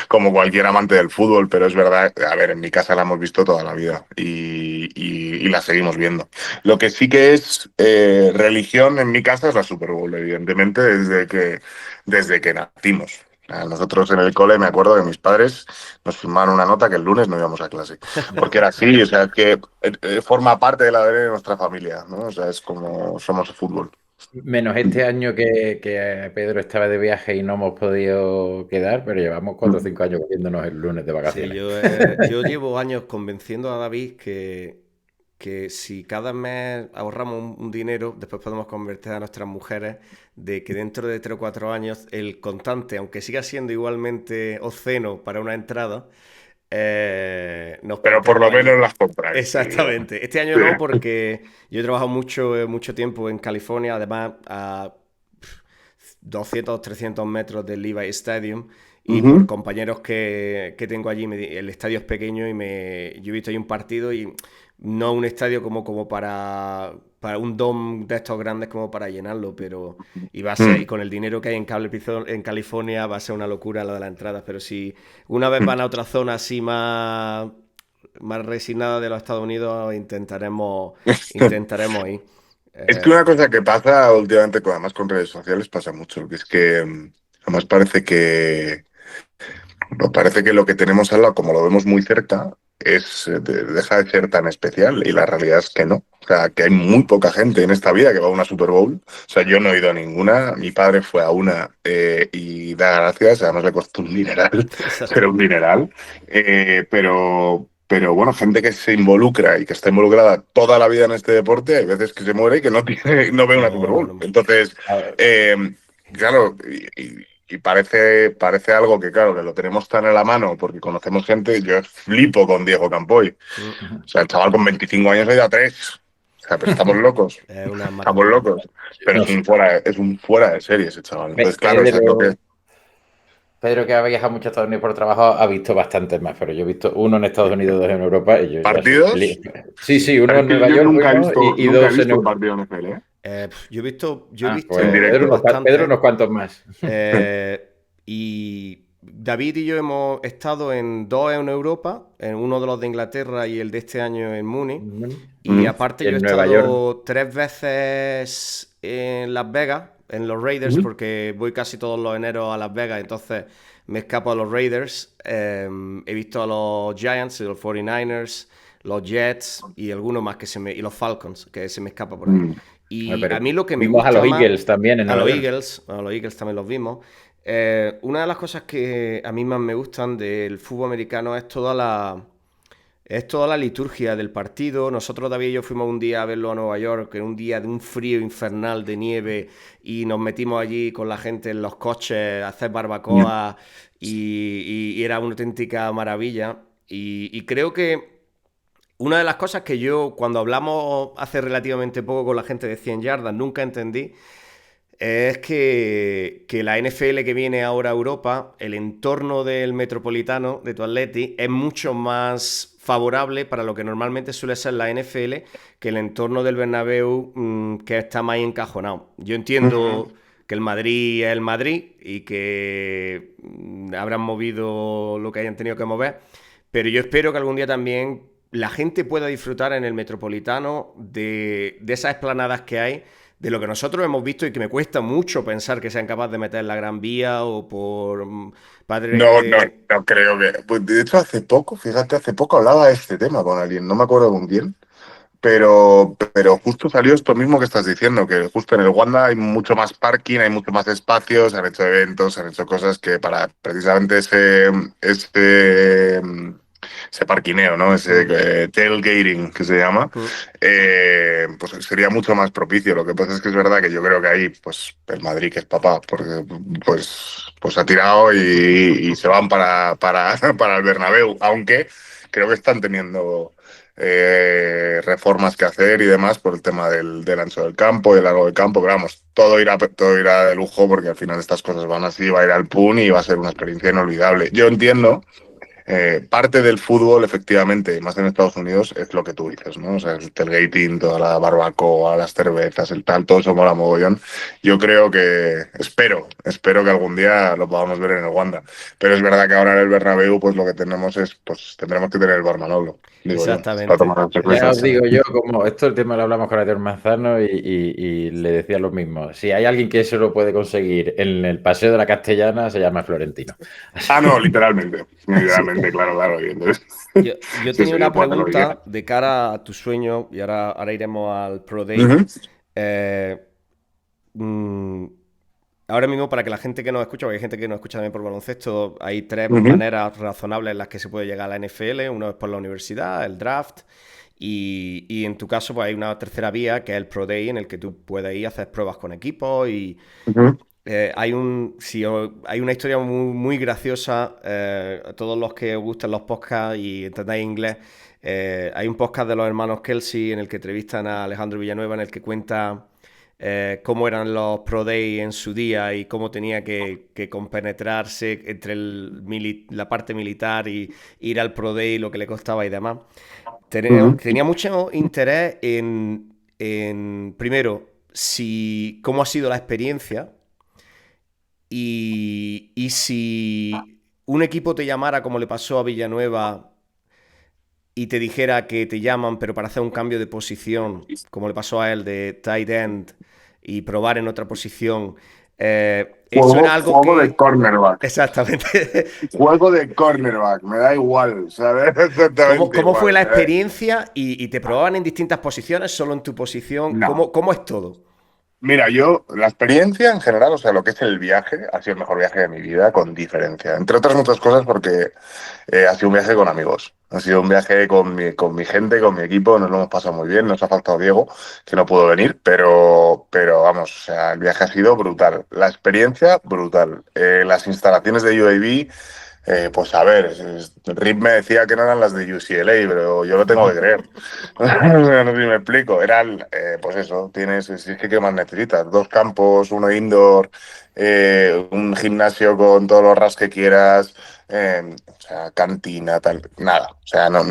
como cualquier amante del fútbol, pero es verdad, a ver, en mi casa la hemos visto toda la vida y la seguimos viendo. Lo que sí que es religión en mi casa es la Super Bowl, evidentemente, desde que nacimos. Nosotros en el cole me acuerdo que mis padres nos firmaron una nota que el lunes no íbamos a clase, porque era así, o sea, que forma parte del ADN de nuestra familia, ¿no? O sea, es como somos el fútbol. Menos este año que Pedro estaba de viaje y no hemos podido quedar, pero llevamos 4 o 5 años viéndonos el lunes de vacaciones. Sí, yo llevo años convenciendo a David que si cada mes ahorramos un dinero, después podemos convertir a nuestras mujeres, de que dentro de 3 o 4 años el contante, aunque siga siendo igualmente obsceno para una entrada, pero por lo menos las compráis. Exactamente. Sí. Este año no, porque yo he trabajado mucho tiempo en California, además a 200 o 300 metros del Levi Stadium. Y por compañeros que tengo allí, el estadio es pequeño y yo he visto ahí un partido y no un estadio como para un dom de estos grandes como para llenarlo, pero y va a ser, y con el dinero que hay en Cable en California va a ser una locura lo de las entradas, pero si una vez van a otra zona así más resignada de los Estados Unidos, intentaremos ir. Es que una cosa que pasa últimamente, además con redes sociales, pasa mucho, que es que además parece que lo que tenemos al lado, como lo vemos muy cerca, deja de ser tan especial y la realidad es que no. O sea, que hay muy poca gente en esta vida que va a una Super Bowl. O sea, yo no he ido a ninguna, mi padre fue a una y da gracias, además le costó un dineral, pero un dineral. Pero bueno, gente que se involucra y que está involucrada toda la vida en este deporte, hay veces que se muere y que no ve una Super Bowl. Entonces, claro, y parece algo que, claro, que lo tenemos tan en la mano porque conocemos gente. Yo flipo con Diego Campoy. O sea, el chaval con 25 años ha ido a 3. O sea, pero estamos locos. Estamos locos. Pero es un fuera de serie ese chaval. Entonces, claro, eso es lo que... Pedro, que ha viajado mucho a Estados Unidos por trabajo, ha visto bastantes más, pero yo he visto uno en Estados Unidos, 2 en Europa y yo ¿partidos? Sí, uno en Nueva York y 2 en un partido en NFL, yo he visto pues, Pedro unos cuantos más. Y David y yo hemos estado en 2 en Europa, en uno de los de Inglaterra y el de este año en Múnich. Y aparte yo he estado 3 veces en Las Vegas, en los Raiders, porque voy casi todos los eneros a Las Vegas, entonces me escapo a los Raiders. He visto a los Giants, los 49ers, los Jets y algunos más y los Falcons, que se me escapa por ahí. Y a mí lo que me gusta a los Eagles también en a los Eagles también los vimos. Una de las cosas que a mí más me gustan del fútbol americano es toda la liturgia del partido. Nosotros, David y yo, fuimos un día a verlo a Nueva York, en un día de un frío infernal de nieve, y nos metimos allí con la gente en los coches a hacer barbacoa, y era una auténtica maravilla. Y creo que una de las cosas que yo, cuando hablamos hace relativamente poco con la gente de 100 yardas, nunca entendí, es que la NFL que viene ahora a Europa, el entorno del Metropolitano, de tu Atleti, es mucho más favorable para lo que normalmente suele ser la NFL que el entorno del Bernabéu, que está más encajonado. Yo entiendo que el Madrid es el Madrid y que habrán movido lo que hayan tenido que mover, pero yo espero que algún día también la gente pueda disfrutar en el Metropolitano de esas esplanadas que hay, de lo que nosotros hemos visto y que me cuesta mucho pensar que sean capaces de meter la Gran Vía o por Padre No, no, de... no creo que. Pues de hecho, hace poco, fíjate, hace poco hablaba de este tema con alguien, no me acuerdo con quién, pero justo salió esto mismo que estás diciendo, que justo en el Wanda hay mucho más parking, hay mucho más espacios, se han hecho eventos, se han hecho cosas que para precisamente ese parquineo, ¿no? Ese Mm, tailgating que se llama, mm. pues sería mucho más propicio. Lo que pasa es que es verdad que yo creo que ahí, pues el Madrid, que es papá, porque pues ha tirado y se van para el Bernabéu, aunque creo que están teniendo reformas que hacer y demás por el tema del ancho del campo y el largo del campo, pero vamos, todo irá de lujo porque al final estas cosas van así, va a ir al PUN y va a ser una experiencia inolvidable. Yo entiendo parte del fútbol, efectivamente, más en Estados Unidos, es lo que tú dices, ¿no? O sea, el tailgating, toda la barbacoa, las cervezas, el tal, todo eso mola mogollón. Yo creo que, espero que algún día lo podamos ver en el Wanda. Pero es verdad que ahora en el Bernabéu, pues lo que tenemos es, pues tendremos que tener el bar Manolo, digo yo, para Exactamente, tomar las Ya os cervezas. digo exactamente. yo, como esto el tema lo hablamos con Aitor Manzano y le decía lo mismo. Si hay alguien que se lo puede conseguir en el Paseo de la Castellana, se llama Florentino. Ah, no, literalmente, Sí. literalmente, claro, claro. Y entonces, Yo sí, tenía sí, una yo puedo hacer lo que quiera. pregunta de cara a tu sueño, y ahora iremos al Pro Day. Ujú, Eh, mm, Ahora mismo, para que la gente que nos escucha, porque hay gente que nos escucha también por baloncesto, hay tres ujú, maneras razonables en las que se puede llegar a la NFL. Uno es por la universidad, el draft, y en tu caso, pues hay una tercera vía, que es el Pro Day, en el que tú puedes ir a hacer pruebas con equipos. Y ujú, hay una historia muy, muy graciosa. A todos los que os gustan los podcasts y entendáis inglés, hay un podcast de los hermanos Kelsey en el que entrevistan a Alejandro Villanueva, en el que cuenta cómo eran los Pro Day en su día y cómo tenía que compenetrarse entre la parte militar y ir al Pro Day, lo que le costaba y demás. ujú. Tenía mucho interés primero, cómo ha sido la experiencia, y si un equipo te llamara, como le pasó a Villanueva, y te dijera que te llaman, pero para hacer un cambio de posición, como le pasó a él, de tight end, y probar en otra posición, eso era algo Juego de que... cornerback. Exactamente. Juego de cornerback, me da igual, ¿sabes? ¿Cómo, Exactamente cómo fue igual. la experiencia? Y te probaban en distintas posiciones, solo en tu posición. No. ¿Cómo es todo? Mira, yo, la experiencia en general, o sea, lo que es el viaje, ha sido el mejor viaje de mi vida, con diferencia. Entre otras muchas cosas porque ha sido un viaje con amigos. Ha sido un viaje con mi gente, con mi equipo, nos lo hemos pasado muy bien. Nos ha faltado Diego, que no pudo venir, pero vamos, o sea, el viaje ha sido brutal. La experiencia, brutal. Las instalaciones de UAB, pues a ver, Rip me decía que no eran las de UCLA, pero yo lo tengo que creer. O sea, no sé si me explico. Eran, pues eso, tienes, si es que ¿qué más necesitas? Dos campos, uno indoor, un gimnasio con todos los RAS que quieras, o sea, cantina, tal, nada. O sea, no,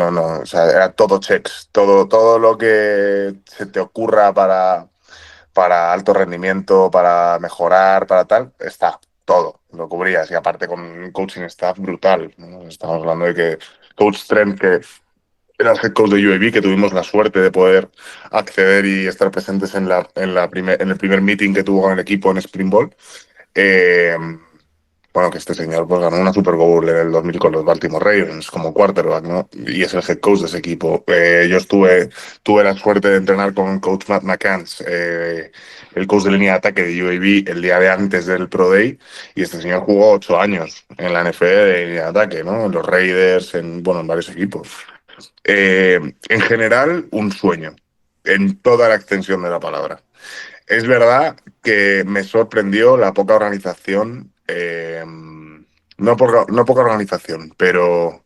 o sea, era todo checks, todo lo que se te ocurra para alto rendimiento, para mejorar, para tal, está todo, lo cubrías. Y aparte con un coaching staff brutal, ¿no? Estamos hablando de que Coach Trent, que era el head coach de UAB, que tuvimos la suerte de poder acceder y estar presentes en el primer meeting que tuvo con el equipo en Spring Ball. Eh, bueno, que este señor pues ganó una Super Bowl en el 2000 con los Baltimore Ravens como quarterback, ¿no? Y es el head coach de ese equipo. Tuve la suerte de entrenar con coach Matt McCants, el coach de línea de ataque de UAB, el día de antes del Pro Day, y este señor jugó 8 años en la NFL de línea de ataque, ¿no? En los Raiders, en varios equipos. En general, un sueño, en toda la extensión de la palabra. Es verdad que me sorprendió la poca organización, no poca organización, pero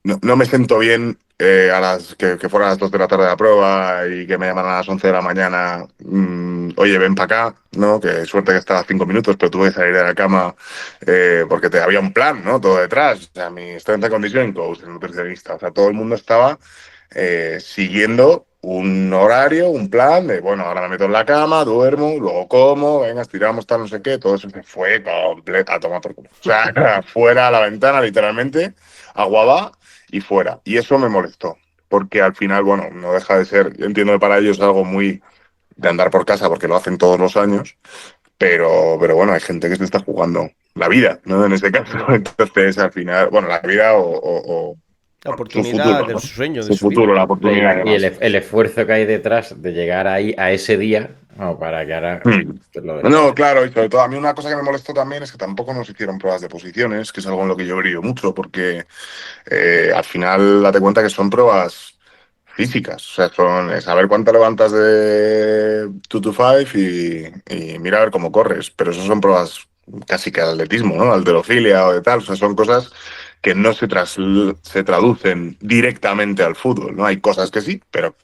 no me siento bien que fuera a las 2 de la tarde la prueba y que me llamaran a las 11 de la mañana, oye, ven para acá, ¿no? Que suerte que estaba 5 minutos, pero tuve que salir de la cama porque había un plan, ¿no? Todo detrás. O sea, mi strength and conditioning coach, el nutricionista, o sea, todo el mundo estaba siguiendo un horario, un plan de, bueno, ahora me meto en la cama, duermo, luego como, venga, estiramos, tal, no sé qué, todo eso se fue completo a tomar por culo. O sea, fuera a la ventana, literalmente, agua va y fuera. Y eso me molestó, porque al final, bueno, no deja de ser, yo entiendo que para ellos es algo muy de andar por casa, porque lo hacen todos los años, pero bueno, hay gente que se está jugando la vida, ¿no? En este caso, entonces, al final, bueno, la vida o La bueno, su oportunidad futuro, del ¿no? sueño de Su su vida. futuro, la oportunidad y Y demás. el esfuerzo que hay detrás de llegar ahí a ese día, no, para que ahora lo No, destroce. claro, y sobre todo a mí una cosa que me molestó también es que tampoco nos hicieron pruebas de posiciones, que es algo en lo que yo brillo mucho, porque al final date cuenta que son pruebas físicas, o sea, son saber cuánto levantas de 2 to 5 y mira a ver cómo corres, pero eso son pruebas casi que de atletismo, ¿no? Halterofilia o de tal, o sea, son cosas que no se traducen directamente al fútbol, ¿no? Hay cosas que sí, pero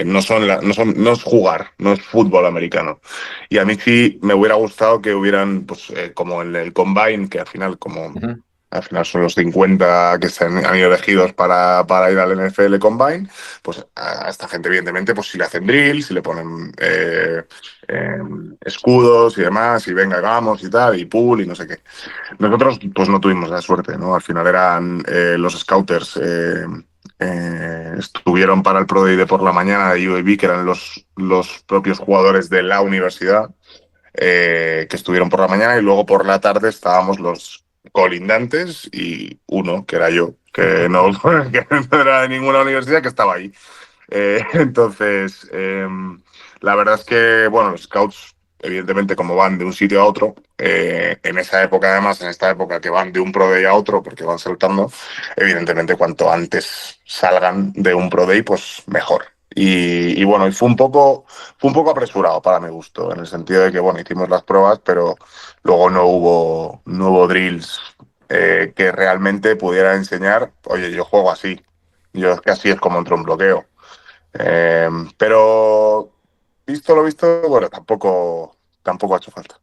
no es jugar, no es fútbol americano. Y a mí sí me hubiera gustado que hubieran, pues, como en el Combine, que al final, Ujú. al final son los 50 que han ido elegidos para ir al NFL Combine, pues a esta gente, evidentemente, pues si le hacen drill, si le ponen eh, escudos y demás, y venga, vamos y tal, y pool y no sé qué. Nosotros, pues no tuvimos la suerte, ¿no? Al final eran los scouters. Estuvieron para el Pro Day de por la mañana de UAB, que eran los propios jugadores de la universidad, que estuvieron por la mañana, y luego por la tarde estábamos los colindantes y uno, que era yo, que no, que no era de ninguna universidad, que estaba ahí. Entonces, la verdad es que, bueno, los scouts, evidentemente, como van de un sitio a otro, en esa época, además, en esta época que van de un Pro Day a otro, porque van saltando, evidentemente, cuanto antes salgan de un Pro Day, pues mejor. Y bueno, y fue un poco apresurado para mi gusto, en el sentido de que, bueno, hicimos las pruebas, pero luego no hubo drills que realmente pudiera enseñar, oye, yo juego así. Yo es que así es como entro en bloqueo. Pero visto lo visto, bueno, tampoco ha hecho falta.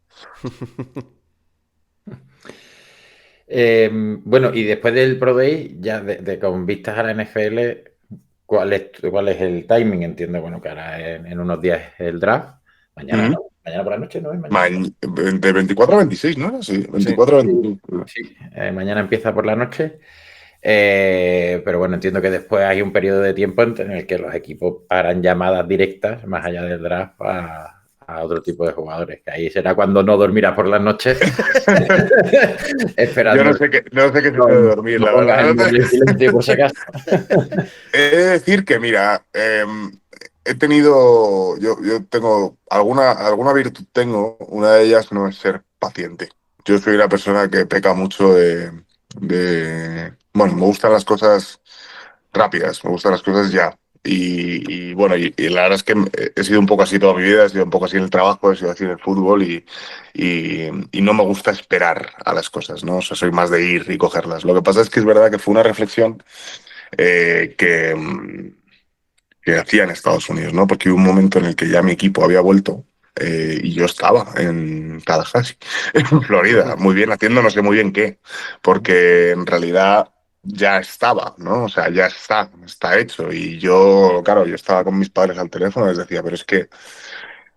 Bueno, y después del Pro Day, ya con vistas a la NFL, ¿cuál es el timing? Entiendo, bueno, que ahora en unos días es el draft. Mañana, Ujú. ¿no? Mañana por la noche, ¿no es mañana? De 24 a 26, ¿no? Sí, Sí. 24 a 26. Sí, mañana empieza por la noche. Pero bueno, entiendo que después hay un periodo de tiempo en el que los equipos harán llamadas directas, más allá del draft, a otro tipo de jugadores. Que ahí será cuando no dormirás por las noches Yo esperando. no sé qué se No, puede dormir, no la pongas el verdad. móvil en silencio por si acaso. He de decir que, mira, yo tengo alguna virtud tengo, una de ellas no es ser paciente. Yo soy una persona que peca mucho bueno, me gustan las cosas rápidas, me gustan las cosas ya. Y bueno, y la verdad es que he sido un poco así toda mi vida, he sido un poco así en el trabajo, he sido así en el fútbol y no me gusta esperar a las cosas, ¿no? O sea, soy más de ir y cogerlas. Lo que pasa es que es verdad que fue una reflexión eh, que, mm, que hacía en Estados Unidos, ¿no? Porque hubo un momento en el que ya mi equipo había vuelto y yo estaba en Tallahassee, en Florida, muy bien, haciendo no sé muy bien qué, porque en realidad ya estaba, ¿no? O sea, ya está hecho. Y yo, claro, yo estaba con mis padres al teléfono y les decía, pero es que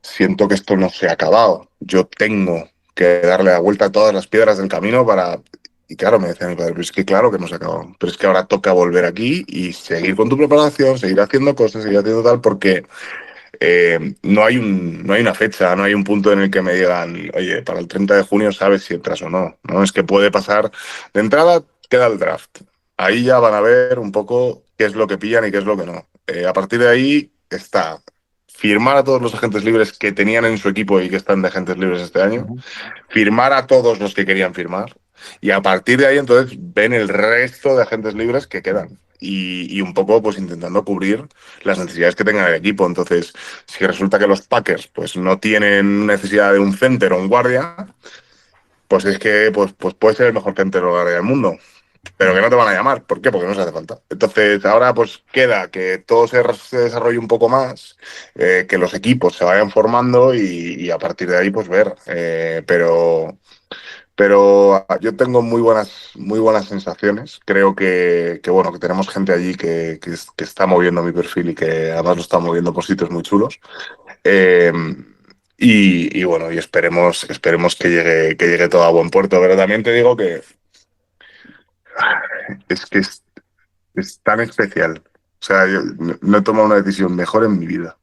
siento que esto no se ha acabado. Yo tengo que darle la vuelta a todas las piedras del camino para... Y claro, me decía mi padre, pero es que claro que no se ha acabado. Pero es que ahora toca volver aquí y seguir con tu preparación, seguir haciendo cosas, seguir haciendo tal, porque no hay una fecha, no hay un punto en el que me digan, oye, para el 30 de junio sabes si entras o no, ¿no? Es que puede pasar. De entrada queda el draft. Ahí ya van a ver un poco qué es lo que pillan y qué es lo que no. A partir de ahí está firmar a todos los agentes libres que tenían en su equipo y que están de agentes libres este año, Ujú. firmar a todos los que querían firmar y a partir de ahí entonces ven el resto de agentes libres que quedan y un poco pues intentando cubrir las necesidades que tenga el equipo. Entonces, si resulta que los Packers pues no tienen necesidad de un center o un guardia, pues es que pues puede ser el mejor center o guardia del mundo, pero que no te van a llamar. ¿Por qué? Porque no se hace falta. Entonces, ahora pues queda que todo se desarrolle un poco más, que los equipos se vayan formando y a partir de ahí pues ver. Pero yo tengo muy buenas sensaciones. Creo bueno, que tenemos gente allí que está moviendo mi perfil y que además lo está moviendo por sitios muy chulos. Eh, y bueno, y esperemos que llegue todo a buen puerto. Pero también te digo que es que es tan especial. O sea, yo no he tomado una decisión mejor en mi vida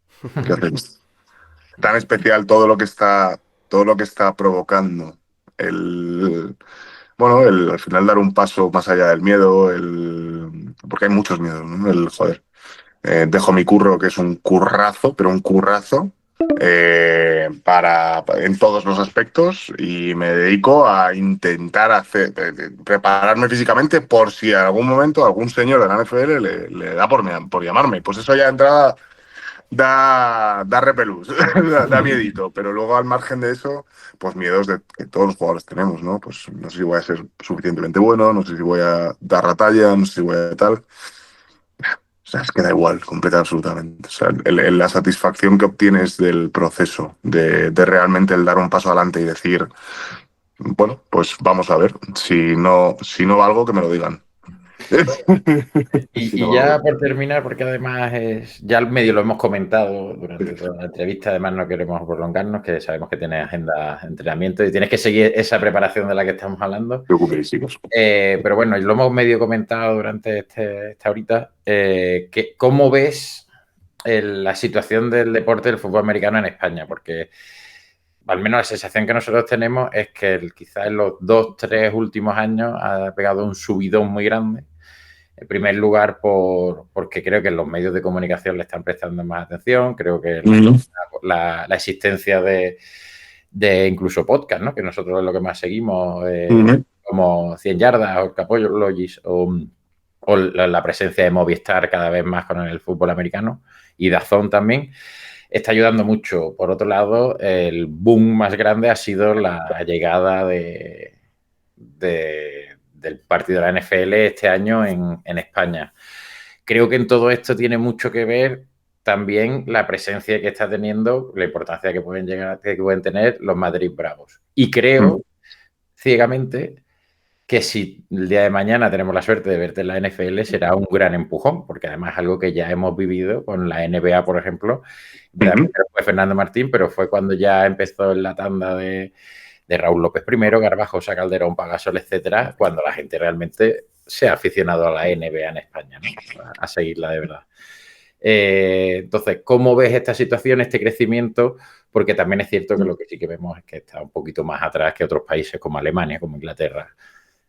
que hacer esto. Tan especial todo lo que está provocando el, bueno, al final dar un paso más allá del miedo, porque hay muchos miedos, ¿no? Joder, dejo mi curro, que es un currazo, pero un currazo, en todos los aspectos, y me dedico a intentar prepararme físicamente por si en algún momento algún señor de la NFL le da por llamarme. Pues eso ya de entrada da repelús, da miedito, pero luego al margen de eso, pues miedos que todos los jugadores tenemos, ¿no? Pues no sé si voy a ser suficientemente bueno, no sé si voy a dar la talla, no sé si voy a tal. O sea, es que da igual, completa absolutamente. O sea, la satisfacción que obtienes del proceso, de realmente el dar un paso adelante y decir, bueno, pues vamos a ver, si no valgo, que me lo digan. Si no Y valgo. ya por terminar, porque además ya medio lo hemos comentado durante toda la entrevista, además no queremos prolongarnos, que sabemos que tienes agenda de entrenamiento y tienes que seguir esa preparación de la que estamos hablando. Preocupéis, chicos. Pero bueno, lo hemos medio comentado durante esta horita. ¿Cómo ves la situación del deporte del fútbol americano en España? Porque al menos la sensación que nosotros tenemos es que quizás en los 2, 3 últimos años ha pegado un subidón muy grande. En primer lugar, porque creo que los medios de comunicación le están prestando más atención, creo que la existencia de incluso podcast, ¿no? Que nosotros es lo que más seguimos, como 100 yardas o Capologis o la presencia de Movistar cada vez más con el fútbol americano y DAZN también, está ayudando mucho. Por otro lado, el boom más grande ha sido la llegada del partido de la NFL este año en España. Creo que en todo esto tiene mucho que ver también la presencia que está teniendo, la importancia que pueden tener los Madrid Bravos. Y creo ciegamente que si el día de mañana tenemos la suerte de verte en la NFL será un gran empujón, porque además es algo que ya hemos vivido con la NBA, por ejemplo. Fue Fernando Martín, pero fue cuando ya empezó en la tanda de Raúl López primero, Garbajosa, Calderón, Pagasol, etcétera, cuando la gente realmente se ha aficionado a la NBA en España, ¿no? A seguirla de verdad. Entonces, ¿cómo ves esta situación, este crecimiento? Porque también es cierto que lo que sí que vemos es que está un poquito más atrás que otros países como Alemania, como Inglaterra,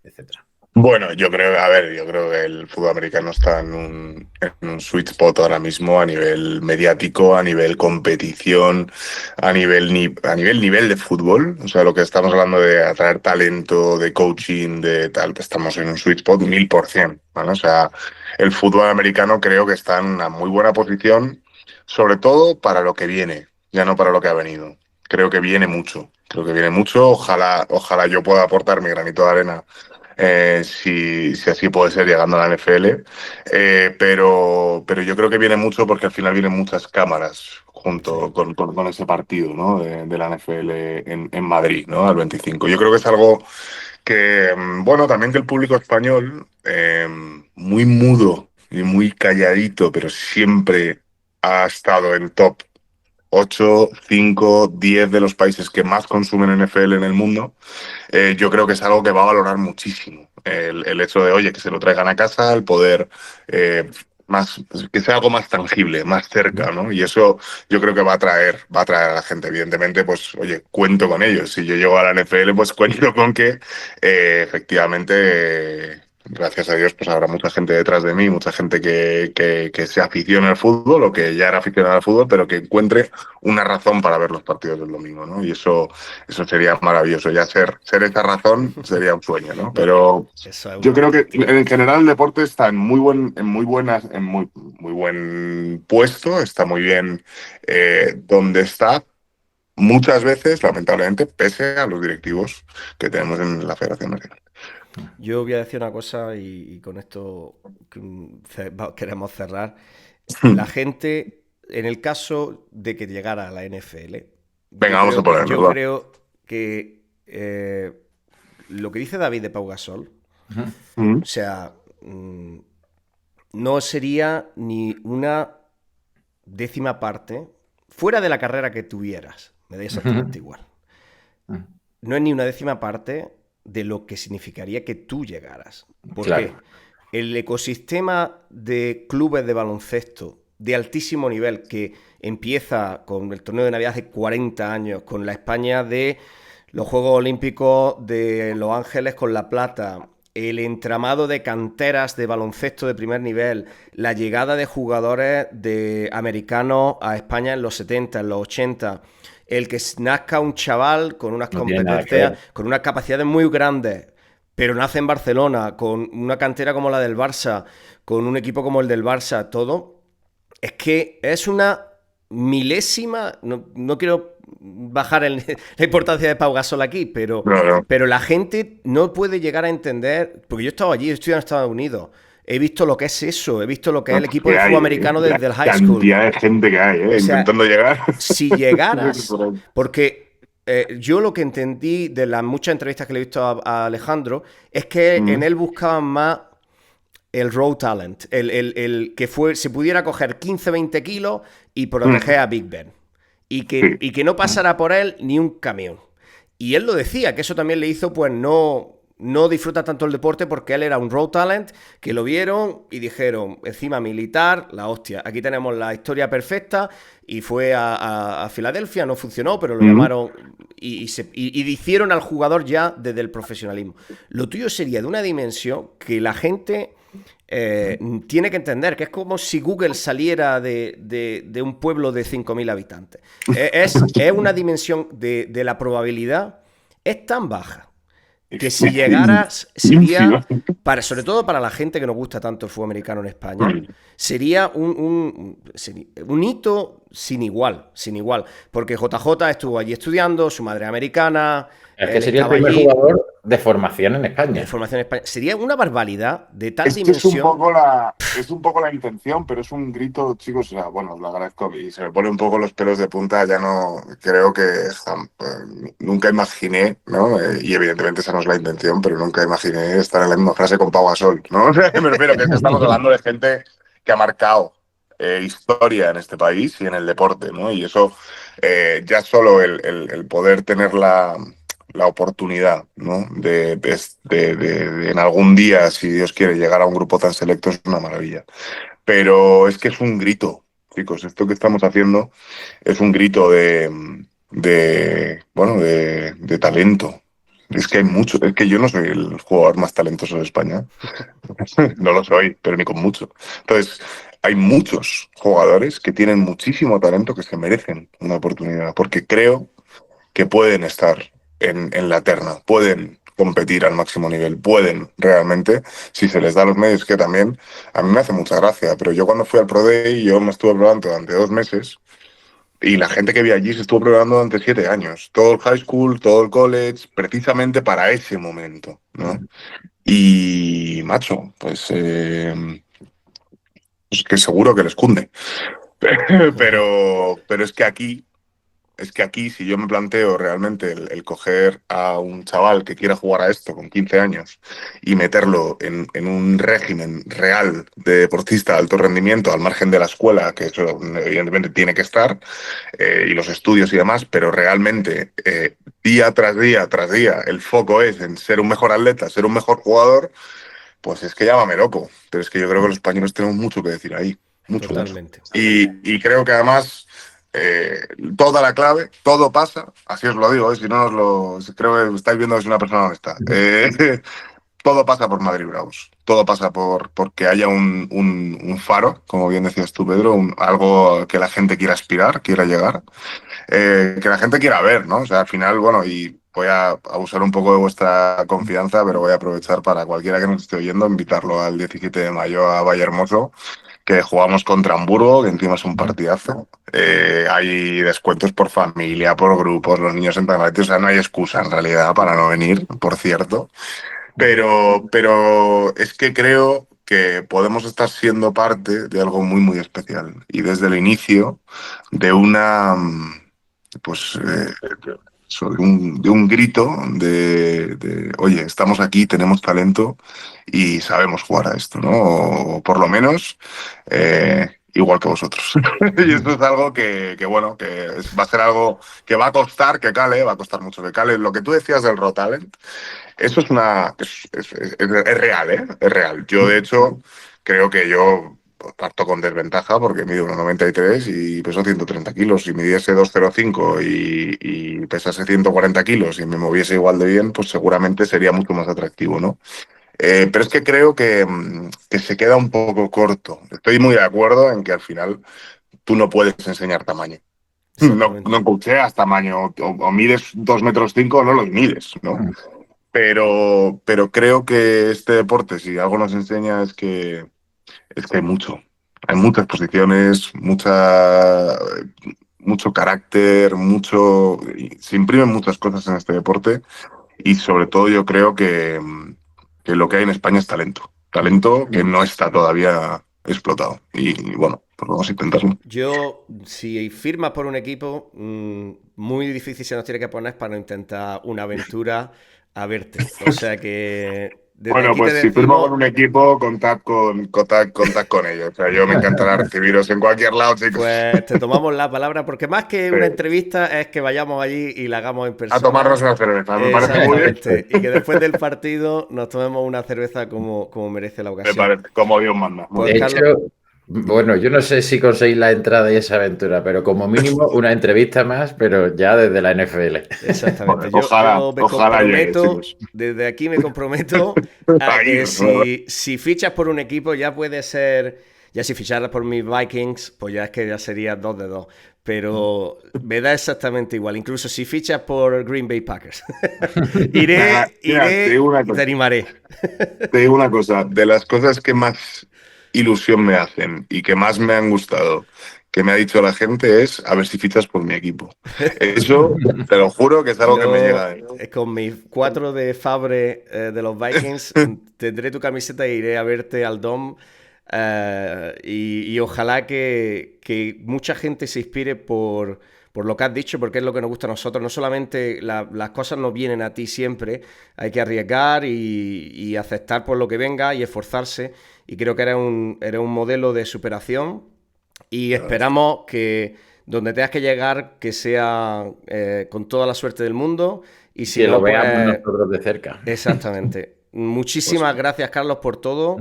etcétera. Bueno, yo creo que el fútbol americano está en un sweet spot ahora mismo a nivel mediático, a nivel competición, a nivel de fútbol. O sea, lo que estamos hablando de atraer talento, de coaching, de tal, estamos en un sweet spot 1000%, ¿vale? O sea, el fútbol americano creo que está en una muy buena posición, sobre todo para lo que viene, ya no para lo que ha venido. Creo que viene mucho. Creo que viene mucho. Ojalá yo pueda aportar mi granito de arena si así puede ser llegando a la NFL. Pero yo creo que viene mucho porque al final vienen muchas cámaras junto con ese partido, ¿no? de la NFL en Madrid, ¿no? Al 25. Yo creo que es algo que, bueno, también que el público español, muy mudo y muy calladito, pero siempre ha estado en top 8, 5, 10 de los países que más consumen NFL en el mundo. Yo creo que es algo que va a valorar muchísimo. El hecho de, oye, que se lo traigan a casa, el poder que sea algo más tangible, más cerca, ¿no? Y eso yo creo que va a atraer a la gente. Evidentemente, pues, oye, cuento con ellos. Si yo llego a la NFL, pues cuento con que efectivamente, gracias a Dios, pues habrá mucha gente detrás de mí, mucha gente que se aficione al fútbol o que ya era aficionada al fútbol, pero que encuentre una razón para ver los partidos del domingo, ¿no? Y eso sería maravilloso. Ya ser esa razón sería un sueño, ¿no? Pero yo creo que en general el deporte está muy buen puesto, está muy bien donde está. Muchas veces, lamentablemente, pese a los directivos que tenemos en la Federación Nacional. Yo voy a decir una cosa y con esto queremos cerrar. La gente, en el caso de que llegara a la NFL, Venga, vamos a ponerlo. Yo creo que lo que dice David de Pau Gasol, o sea, no sería ni una décima parte, fuera de la carrera que tuvieras, me da exactamente igual. No es ni una décima parte de lo que significaría que tú llegaras. Porque el ecosistema de clubes de baloncesto de altísimo nivel que empieza con el torneo de Navidad hace 40 años, con la España de los Juegos Olímpicos de Los Ángeles con la plata, el entramado de canteras de baloncesto de primer nivel, la llegada de jugadores americanos a España en los 70, en los 80, el que nazca un chaval con unas competencias, con unas capacidades muy grandes, pero nace en Barcelona, con una cantera como la del Barça, con un equipo como el del Barça, todo, es que es una milésima, no quiero bajar la importancia de Pau Gasol aquí, pero la gente no puede llegar a entender, porque yo he estado allí, he estudiado en Estados Unidos, he visto lo que es eso, he visto lo que es el equipo de fútbol americano desde el high school. La cantidad de gente que hay, intentando llegar. Si llegaras, porque yo lo que entendí de las muchas entrevistas que le he visto a Alejandro es que en él buscaban más el raw talent, el que se pudiera coger 15-20 kilos y proteger a Big Ben. Y que no pasara por él ni un camión. Y él lo decía, que eso también le hizo, pues, no disfruta tanto el deporte porque él era un raw talent, que lo vieron y dijeron, encima militar, la hostia, aquí tenemos la historia perfecta, y fue a Filadelfia, no funcionó, pero lo llamaron y hicieron al jugador ya desde el profesionalismo. Lo tuyo sería de una dimensión que la gente tiene que entender, que es como si Google saliera de un pueblo de 5.000 habitantes. Es una dimensión de la probabilidad, es tan baja que si llegaras sería, sobre todo para la gente que nos gusta tanto el fútbol americano en España, sería un hito sin igual, porque JJ estuvo allí estudiando, su madre americana. Es que sería el primer jugador de formación en España. Sería una barbaridad de tal dimensión. Es un poco la intención, pero es un grito, chicos. O sea, bueno, lo agradezco y se me ponen un poco los pelos de punta. Ya no creo que nunca imaginé, ¿no? Y evidentemente esa no es la intención, pero nunca imaginé estar en la misma frase con Pau Gasol, ¿no? Me refiero que estamos hablando de gente que ha marcado historia en este país y en el deporte, ¿no? Y eso ya solo el poder tener la oportunidad, ¿no? de en algún día, si Dios quiere, llegar a un grupo tan selecto es una maravilla. Pero es que es un grito, chicos. Esto que estamos haciendo es un grito de talento. Es que hay mucho. Es que yo no soy el jugador más talentoso de España. No lo soy, pero ni con mucho. Entonces, hay muchos jugadores que tienen muchísimo talento que se merecen una oportunidad, porque creo que pueden estar en la terna, pueden competir al máximo nivel, pueden realmente, si se les da los medios, que también a mí me hace mucha gracia, pero yo cuando fui al Pro Day, yo me estuve probando durante 2 meses y la gente que vi allí se estuvo probando durante 7 años, todo el high school, todo el college, precisamente para ese momento, ¿no? Y, macho, pues que seguro que les cunde, pero es que aquí, si yo me planteo realmente el coger a un chaval que quiera jugar a esto con 15 años y meterlo en un régimen real de deportista de alto rendimiento, al margen de la escuela, que eso evidentemente tiene que estar, y los estudios y demás, pero realmente día tras día, el foco es en ser un mejor atleta, ser un mejor jugador, pues es que llámame loco, pero es que yo creo que los españoles tenemos mucho que decir ahí, mucho. Totalmente. Y creo que además toda la clave, todo pasa, así os lo digo, si no creo que estáis viendo que soy una persona honesta. Todo pasa por Madrid Bravos, todo pasa porque haya un faro, como bien decías tú, Pedro, algo que la gente quiera aspirar, quiera llegar, que la gente quiera ver, ¿no? O sea, al final, bueno, y voy a abusar un poco de vuestra confianza, pero voy a aprovechar para cualquiera que nos esté oyendo, invitarlo al 17 de mayo a Vallehermoso, que jugamos contra Hamburgo, que encima es un partidazo. Hay descuentos por familia, por grupos, los niños entran gratis, o sea, no hay excusa en realidad para no venir, por cierto. Pero es que creo que podemos estar siendo parte de algo muy, muy especial. Y desde el inicio de pues, de un grito oye, estamos aquí, tenemos talento y sabemos jugar a esto, ¿no? O por lo menos igual que vosotros. Y esto es algo bueno, va a ser algo que va a costar que cale, va a costar mucho que cale. Lo que tú decías del Raw Talent, eso es real, ¿eh? Es real. Yo, de hecho, creo que yo parto con desventaja porque mido 1,93 y peso 130 kilos. Si midiese 2,05 y pesase 140 kilos y me moviese igual de bien, pues seguramente sería mucho más atractivo, ¿no? Pero es que creo que se queda un poco corto. Estoy muy de acuerdo en que al final tú no puedes enseñar tamaño. No coacheas tamaño, o mides 2,5 m, no los mides, ¿no? Pero creo que este deporte, si algo nos enseña, es que hay mucho. Hay muchas posiciones, mucho carácter, se imprimen muchas cosas en este deporte y sobre todo yo creo que lo que hay en España es talento. Talento que no está todavía explotado. Y bueno, pues vamos a intentarlo. Yo, si firmas por un equipo, muy difícil se nos tiene que poner para no intentar una aventura a verte. O sea que... Bueno, pues si firmo con un equipo, contad con ellos. O sea, yo me encantará recibiros en cualquier lado, chicos. Pues te tomamos la palabra, porque más que una entrevista es que vayamos allí y la hagamos en persona. A tomarnos una cerveza, me parece muy bien. Y que después del partido nos tomemos una cerveza como merece la ocasión. Me parece, como Dios manda. Pues, de hecho, bueno, yo no sé si conseguís la entrada y esa aventura, pero como mínimo una entrevista más, pero ya desde la NFL. Exactamente. Ojalá comprometo, desde aquí me comprometo a que si fichas por un equipo ya puede ser, ya si ficharas por mis Vikings, pues ya es que ya sería 2 de 2. Pero me da exactamente igual. Incluso si fichas por Green Bay Packers. iré y te animaré. Te digo una cosa, de las cosas que más ilusión me hacen y que más me han gustado que me ha dicho la gente es a ver si fichas por mi equipo. Eso te lo juro que es algo que me llega. Con mis 4 de Fabre de los Vikings tendré tu camiseta e iré a verte al Dom. Y ojalá que mucha gente se inspire por lo que has dicho, porque es lo que nos gusta a nosotros. No solamente las cosas nos vienen a ti siempre, hay que arriesgar y aceptar por lo que venga y esforzarse. Y creo que eres un modelo de superación y esperamos que donde tengas que llegar, que sea con toda la suerte del mundo. Y si que no, lo veamos nosotros de cerca. Exactamente. Muchísimas gracias, Carlos, por todo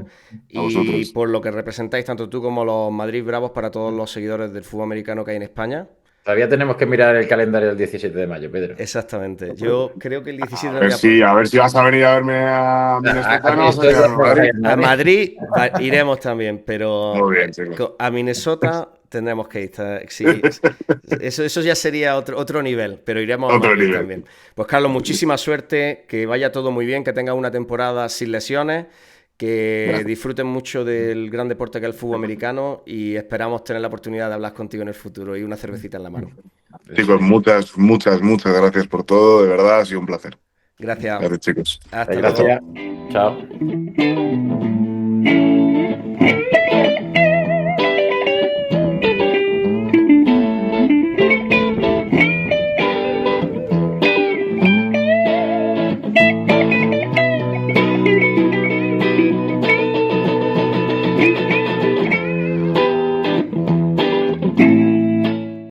y por lo que representáis tanto tú como los Madrid Bravos para todos los seguidores del fútbol americano que hay en España. Todavía tenemos que mirar el calendario del 17 de mayo, Pedro. Exactamente. Yo creo que el 17 de mayo. A ver si vas a venir a verme a Minnesota. A Madrid iremos también, pero muy bien, a Minnesota tendremos que ir. Sí, eso ya sería otro nivel, pero iremos a Madrid también. Pues Carlos, muchísima suerte, que vaya todo muy bien, que tengas una temporada sin lesiones, que disfruten mucho del gran deporte que es el fútbol americano y esperamos tener la oportunidad de hablar contigo en el futuro y una cervecita en la mano. Chicos, muchas gracias por todo, de verdad ha sido un placer. Gracias. Gracias, chicos. Hasta luego. Chao.